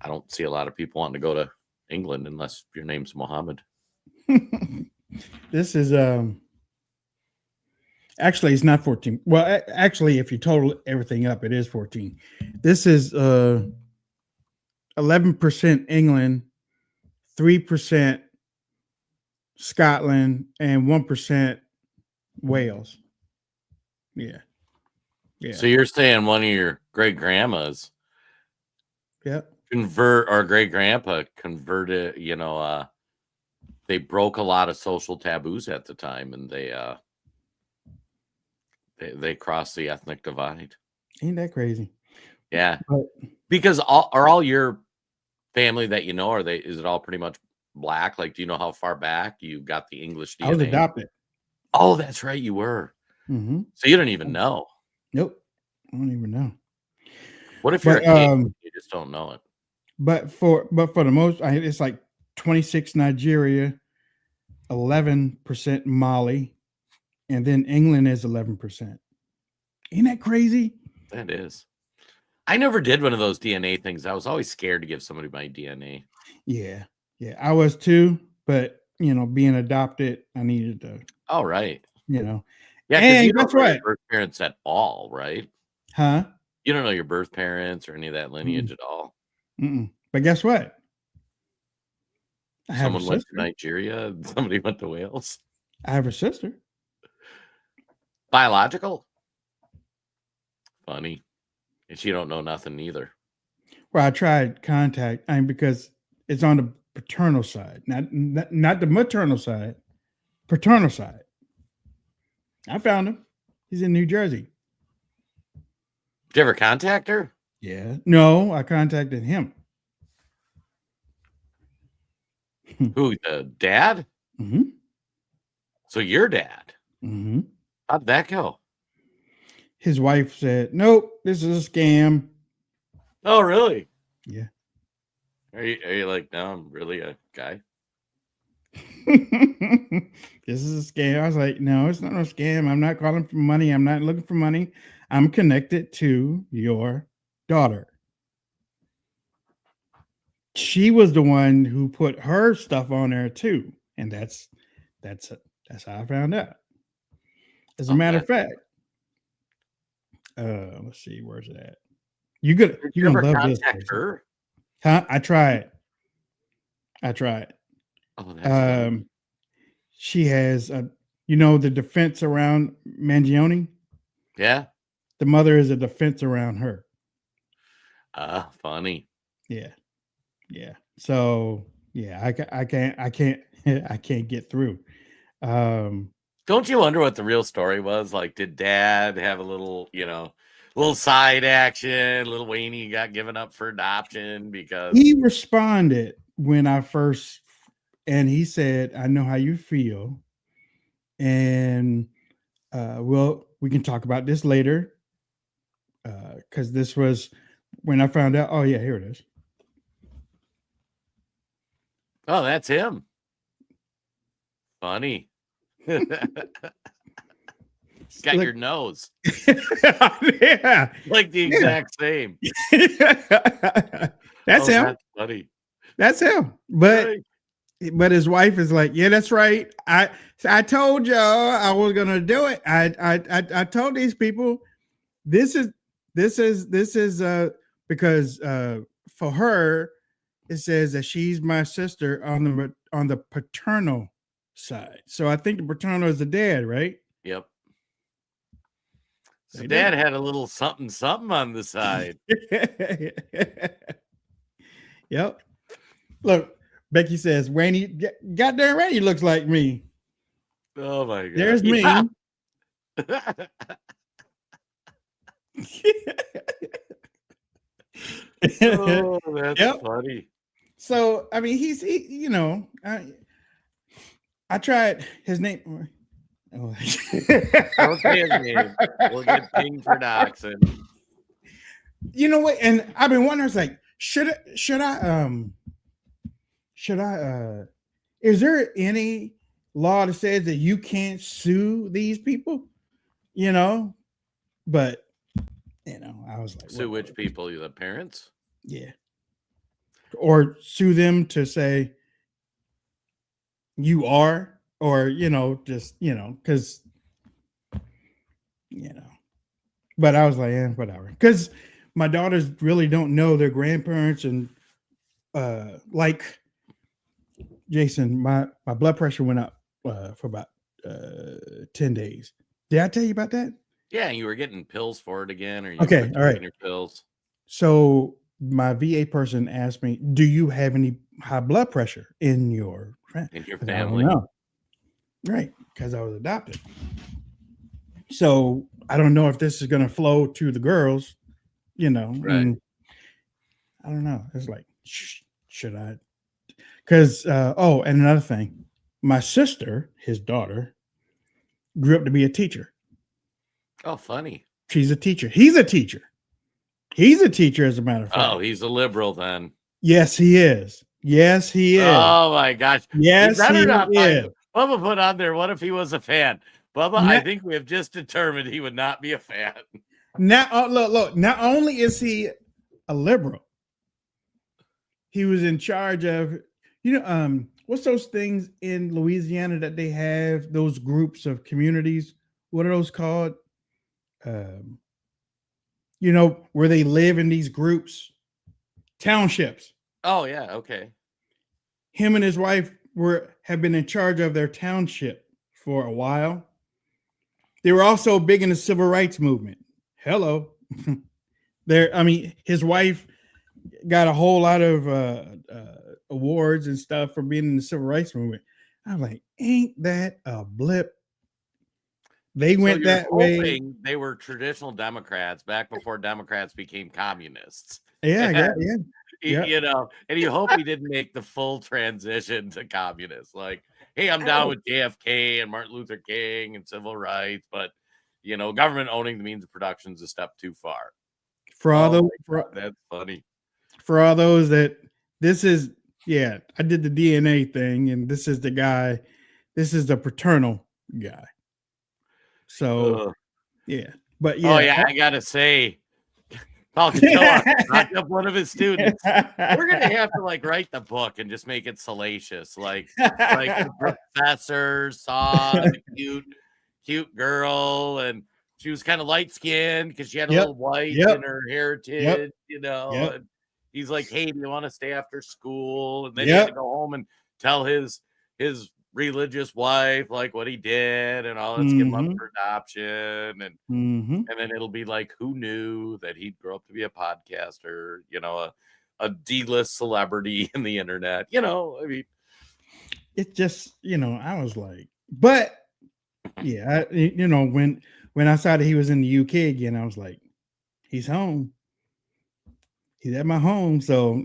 I don't see a lot of people wanting to go to England unless your name's Mohammed. This is actually, it's not 14. Well, actually, if you total everything up, it is 14. This is 11% England, 3% Scotland, and 1% Wales. Yeah. Yeah. So you're saying one of your great grandmas great grandpa converted, they broke a lot of social taboos at the time, and they crossed the ethnic divide. Ain't that crazy? Yeah. But, because are all your family that is it all pretty much black? Like, do you know how far back you got the English DNA? I was adopted. Oh, that's right, you were. Mm-hmm. So you don't even know. Nope, I don't even know. What if you're a kid, you just don't know it? But for the most, it's like 26 Nigeria, 11% Mali, and then England is 11%. Ain't that crazy? That is. I never did one of those DNA things. I was always scared to give somebody my DNA. Yeah, I was too. But being adopted, I needed to. Oh, right. Yeah, because you don't know your birth parents at all, right? Huh? You don't know your birth parents or any of that lineage at all. But guess what? Someone went to Nigeria. Somebody went to Wales. I have a sister. Biological? Funny. And she don't know nothing either. Well, I tried contact, because it's on the paternal side, not the maternal side, paternal side. I found him. He's in New Jersey. Did you ever contact her? Yeah. No, I contacted him. Who, the dad? Mm-hmm. So your dad? Mm-hmm. How'd that go? His wife said, "Nope, this is a scam." Oh, really? Yeah. Are you like, no, I'm really a guy? This is a scam. I was like, no, it's not a scam. I'm not calling for money. I'm not looking for money. I'm connected to your daughter. She was the one who put her stuff on there too, and that's how I found out. As a matter of fact, let's see, where's it at? You're gonna love this. Her? Huh? I tried. Oh, that's funny. She has the defense around Mangione. Yeah. The mother is a defense around her. Funny. Yeah. So yeah, I can't get through. Don't you wonder what the real story was? Like, did Dad have a little, little side action? Little Wayne got given up for adoption because He responded when I first, and he said, "I know how you feel, and well, we can talk about this later." Because this was when I found out. Oh yeah, here it is. Oh, that's him. Funny. Got your nose. Yeah. Like the exact same. That's him. That's funny. That's him. But his wife is like, yeah, that's right. I told y'all I was gonna do it. I told these people this is because for her it says that she's my sister on the paternal side. So I think the paternal is the dad, right? Yep. So Dad had a little something on the side. Yep. Look, Becky says, Wayne, goddamn right, he looks like me. Oh my God. There's me. Oh, that's funny. So I mean, I tried his name. Don't say his name. We'll get pinged for doxing. You know what? And I've been wondering, it's like, should I is there any law that says that you can't sue these people? But I was like, sue which people? The parents? Yeah. Or sue them to say you are, or just because but I was like, yeah, whatever, because my daughters really don't know their grandparents, and like Jason, my blood pressure went up for about 10 days. Did I tell you about that? Yeah, you were getting pills for it again, or you okay, all right, your pills. So my VA person asked me, do you have any high blood pressure in your family? Right, because I was adopted. So I don't know if this is going to flow to the girls, Right. And I don't know. It's like, should I? Because, and another thing, my sister, his daughter, grew up to be a teacher. Oh, funny. She's a teacher. He's a teacher. He's a teacher, as a matter of fact. Oh, he's a liberal then. Yes, he is. Yes, he is. Oh my gosh. Yes, he is. Bubba put on there, what if he was a fan? Bubba, I think we have just determined he would not be a fan. Now, look. Not only is he a liberal, he was in charge of, what's those things in Louisiana that they have, those groups of communities? What are those called? Where they live in these groups, townships. Oh yeah, okay. Him and his wife have been in charge of their township for a while. They were also big in the civil rights movement. Hello. His wife got a whole lot of awards and stuff for being in the civil rights movement. I'm like, ain't that a blip? They went that way. They were traditional Democrats back before Democrats became communists. Yeah. And you hope he didn't make the full transition to communists. Like, hey, I'm down with JFK and Martin Luther King and civil rights, but government owning the means of production is a step too far. For all those, that's funny. For all those that I did the DNA thing, and this is the guy. This is the paternal guy. So, but oh yeah, I gotta say, Paul Cotillo knocked up one of his students. We're gonna have to write the book and just make it salacious, like the professor saw the cute girl, and she was kind of light skinned because she had a little white in her heritage, he's like, hey, do you want to stay after school? And then he had to go home and tell his religious wife like what he did and all. Let's give him up for adoption, and then it'll be like, who knew that he'd grow up to be a podcaster, a D-list celebrity in the internet, I mean, it just, I was like, but yeah, when I saw that he was in the UK again, I was like, he's home. He's at my home, so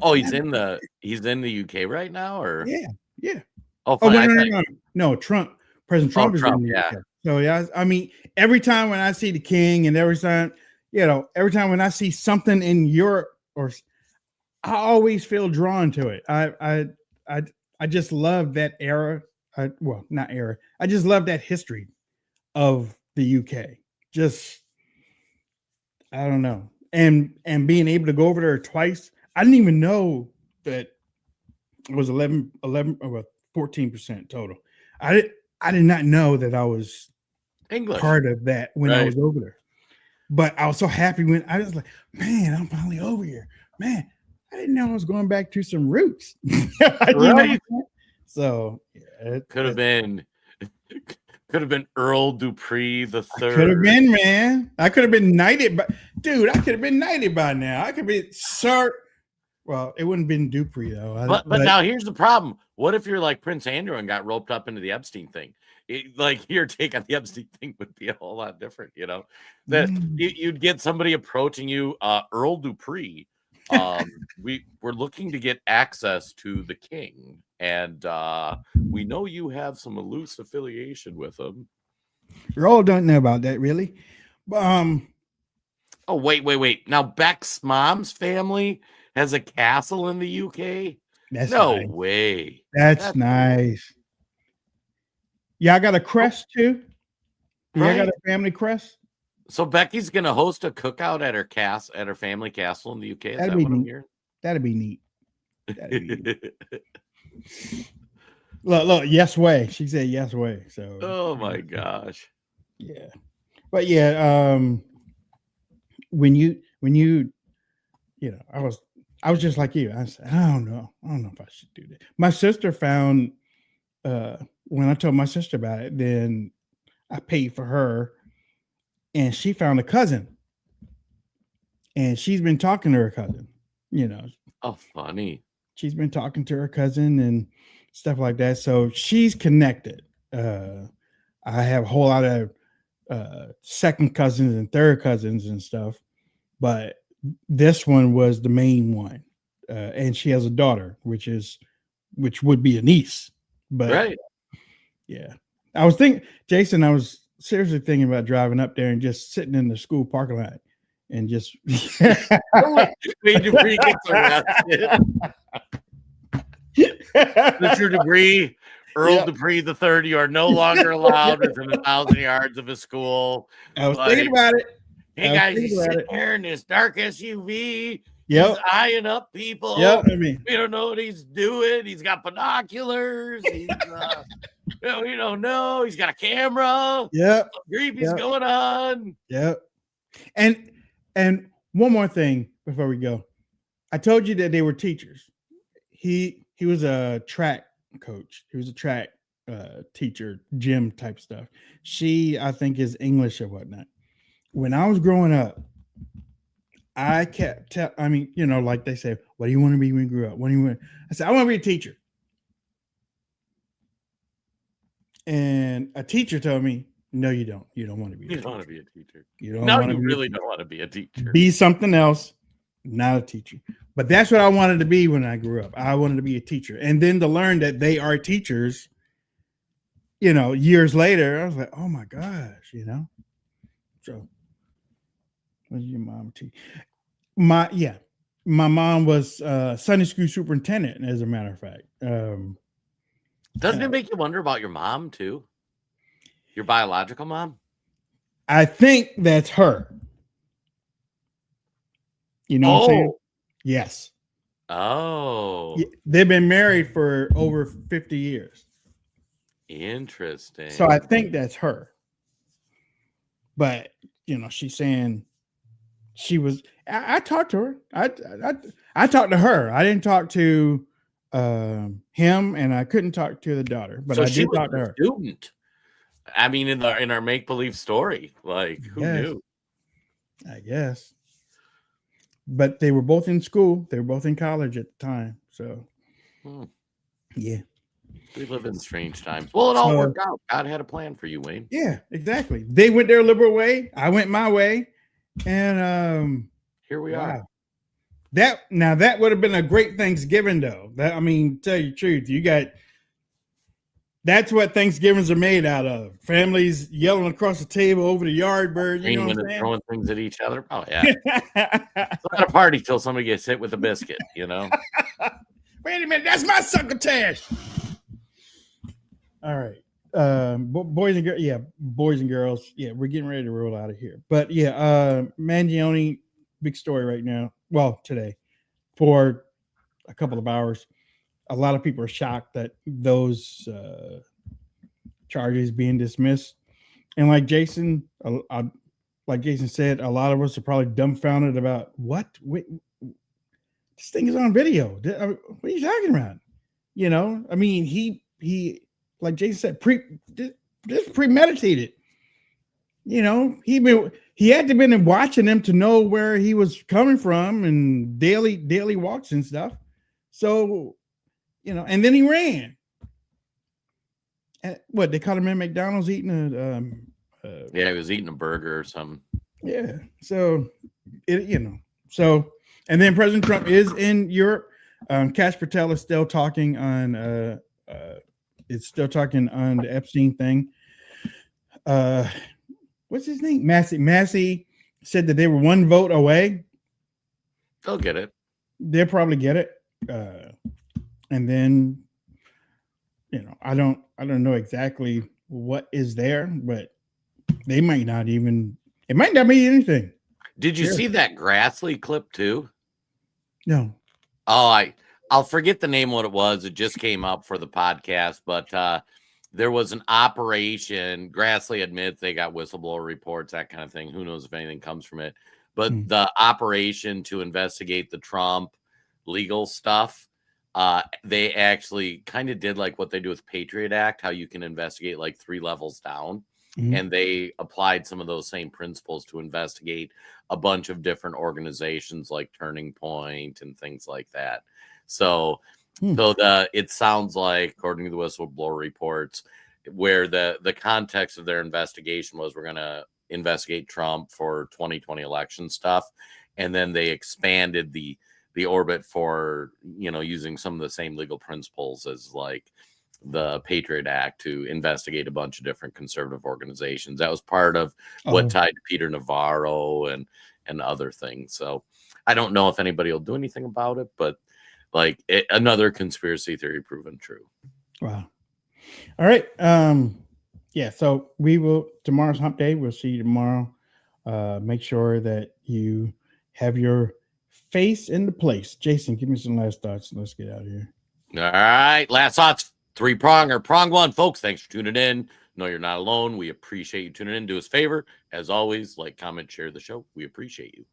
Oh, he's in the UK right now, or yeah. Oh, no, Trump, President Trump is in the UK. So yeah, I mean, every time when I see the king, and every time when I see something in Europe, I always feel drawn to it. I just love that era. Not era. I just love that history of the UK. Just, I don't know. And being able to go over there twice, I didn't even know that it was 11 or 14% total. I did not know that I was English part of that when I was over there. But I was so happy when I was like, man, I'm finally over here. Man, I didn't know I was going back to some roots. Right. So it could have been Earl Dupree the third. Could have been, man. I could have been knighted, but dude, I could have been knighted by now. I could be Sir. Well, it wouldn't have been Dupree though. But now here's the problem. What if you're like Prince Andrew and got roped up into the Epstein thing? Your take on the Epstein thing would be a whole lot different, That you'd get somebody approaching you, Earl Dupree. We're looking to get access to the king, and we know you have some loose affiliation with him. Earl don't know about that, really. Oh, wait. Now Beck's mom's family has a castle in the UK. That's no nice. way. That's nice. Yeah, I got a crest too. Yeah, I got a family crest. So Becky's gonna host a cookout at her family castle in the UK. Is that what I'm hearing? That'd be neat. Look, yes way. She said yes way. So oh my gosh. Yeah. But yeah, when you I was just like you. I said, I don't know if I should do that. My sister found when I told my sister about it, then I paid for her, and she found a cousin, and she's been talking to her cousin, Oh, funny. She's been talking to her cousin and stuff like that. So she's connected. I have a whole lot of second cousins and third cousins and stuff, but this one was the main one. And she has a daughter, which would be a niece. But yeah, I was seriously thinking about driving up there and just sitting in the school parking lot and just Mr. Dupree, Earl Dupree the third, you are no longer allowed within 1,000 yards of a school. I was thinking about it. Hey guys, he's sitting there in this dark SUV. Yep. He's eyeing up people. Yep. We don't know what he's doing. He's got binoculars. He's, we don't know. He's got a camera. Yep. Creepy's going on. Yep. And one more thing before we go. I told you that they were teachers. He was a track coach. He was a track teacher, gym type stuff. She, I think, is English or whatnot. When I was growing up, I kept like they say, what do you want to be when you grow up? What do you want? I said, I want to be a teacher. And a teacher told me, no, you don't. You don't want to be. You don't want to be a teacher. You don't. No, you really don't want to be a teacher. Be something else, not a teacher. But that's what I wanted to be when I grew up. I wanted to be a teacher, and then to learn that they are teachers. Years later, I was like, oh my gosh, So, what's your mom teach? My mom was Sunday school superintendent. As a matter of fact, doesn't it make you wonder about your mom too? Your biological mom? I think that's her. You know what I'm saying? Yes. Oh. They've been married for over 50 years. Interesting. So I think that's her. But, she's saying she was. I talked to her. I talked to her. I didn't talk to him, and I couldn't talk to the daughter, but So I she did was talk to a her. student. I mean, in our make believe story, like who Yes, knew? I guess. But they were both in school. They were both in college at the time. So, yeah. We live in strange times. Well, it all worked out. God had a plan for you, Wayne. Yeah, exactly. They went their liberal way. I went my way, and here we are. That would have been a great Thanksgiving, though. That, I mean, tell you the truth, that's what Thanksgivings are made out of. Families yelling across the table over the yard bird. You know what I'm saying? Throwing things at each other. Oh yeah. It's not a party till somebody gets hit with a biscuit. You know. Wait a minute, that's my succotash. All right, boys and girls. Yeah, boys and girls. Yeah, we're getting ready to roll out of here. But yeah, Mangione, big story right now. Well, today, for a couple of hours. A lot of people are shocked that those charges being dismissed, and like Jason said, a lot of us are probably dumbfounded about what. Wait, this thing is on video. What are you talking about? You know, I mean, he like Jason said, this premeditated. You know, he had to been watching them to know where he was coming from and daily walks and stuff. So, you know, and then he ran. And what, they caught him in McDonald's eating yeah, he was eating a burger or something. Yeah. So and then President Trump is in Europe. Kash Patel is still talking on the Epstein thing. What's his name? Massey said that they were one vote away. They'll get it. They'll probably get it. And then, you know, I don't know exactly what is there, but they might not even. It might not be anything. Did you see that Grassley clip too? No. Oh, I'll forget the name of what it was. It just came up for the podcast, but there was an operation. Grassley admits they got whistleblower reports, that kind of thing. Who knows if anything comes from it? But the operation to investigate the Trump legal stuff, they actually kind of did like what they do with Patriot Act, how you can investigate like 3 levels down. And they applied some of those same principles to investigate a bunch of different organizations like Turning Point and things like that. So it sounds like, according to the whistleblower reports, where the context of their investigation was, we're going to investigate Trump for 2020 election stuff. And then they expanded the orbit for, you know, using some of the same legal principles as like the Patriot Act to investigate a bunch of different conservative organizations. That was part of what tied Peter Navarro and other things. So I don't know if anybody will do anything about it, but like another conspiracy theory proven true. Wow. All right. Yeah. So we will, tomorrow's hump day. We'll see you tomorrow. Make sure that you have your face in the place. Jason, give me some last thoughts. Let's get out of here. All right. Last thoughts. 3-prong or prong one, folks. Thanks for tuning in. No, you're not alone. We appreciate you tuning in. Do us a favor. As always, like, comment, share the show. We appreciate you.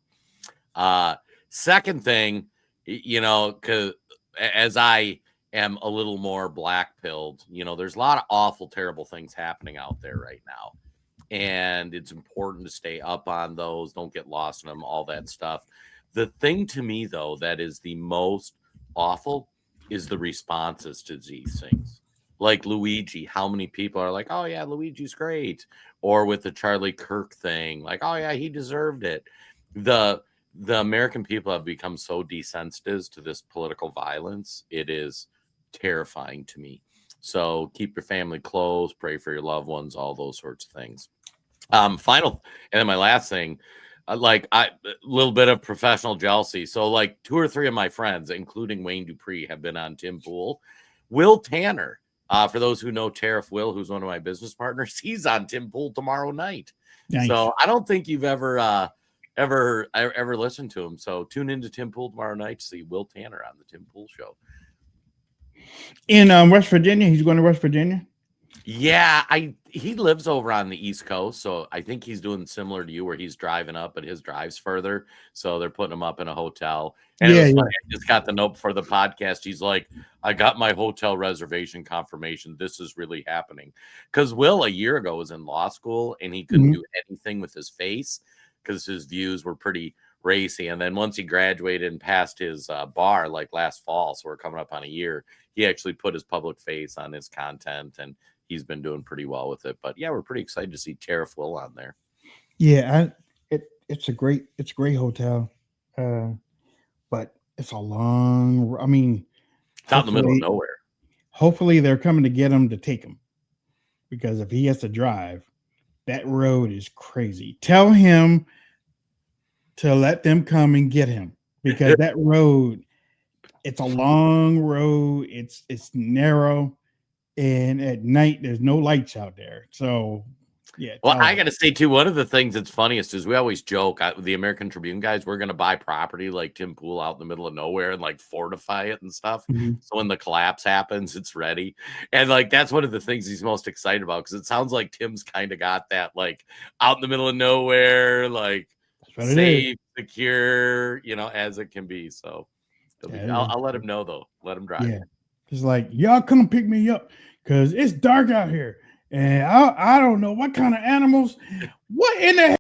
Second thing, you know, because as I am a little more black-pilled, you know, there's a lot of awful, terrible things happening out there right now. And it's important to stay up on those. Don't get lost in them, all that stuff. The thing to me, though, that is the most awful is the responses to these things. Like Luigi, how many people are like, oh yeah, Luigi's great. Or with the Charlie Kirk thing, like, oh yeah, he deserved it. The American people have become so desensitized to this political violence. It is terrifying to me. So keep your family close, pray for your loved ones, all those sorts of things. Final, and then my last thing, a little bit of professional jealousy. So like 2 or 3 of my friends, including Wayne Dupree, have been on Tim Pool. Will Tanner, for those who know Tariff Will, who's one of my business partners, he's on Tim Pool tomorrow night. Nice. So I don't think you've ever listened to him. So tune into Tim Pool tomorrow night to see Will Tanner on the Tim Pool show. In West Virginia, he's going to West Virginia. Yeah, he lives over on the East Coast, so I think he's doing similar to you where he's driving up, but his drive's further. So they're putting him up in a hotel. And it Yeah, was yeah. funny. I just got the note for the podcast. He's like, I got my hotel reservation confirmation. This is really happening. Because Will a year ago was in law school and he couldn't do anything with his face because his views were pretty racy. And then once he graduated and passed his bar like last fall, so we're coming up on a year, he actually put his public face on his content and he's been doing pretty well with it. But yeah, we're pretty excited to see Tariff Will on there. Yeah, it's a great hotel, but it's a long. I mean, it's out in the middle of nowhere. Hopefully, they're coming to get him to take him, because if he has to drive, that road is crazy. Tell him to let them come and get him, because that road, it's a long road. It's narrow, and at night there's no lights out there. So yeah. Well, I got to say too, one of the things that's funniest is we always joke, the American Tribune guys, we're going to buy property like Tim Pool out in the middle of nowhere and like fortify it and stuff. So when the collapse happens, it's ready. And like, that's one of the things he's most excited about, because it sounds like Tim's kind of got that like out in the middle of nowhere, like safe, secure, as it can be. So I'll let him know though. Let him drive. Yeah. It's like, y'all come pick me up because it's dark out here. And I don't know what kind of animals. What in the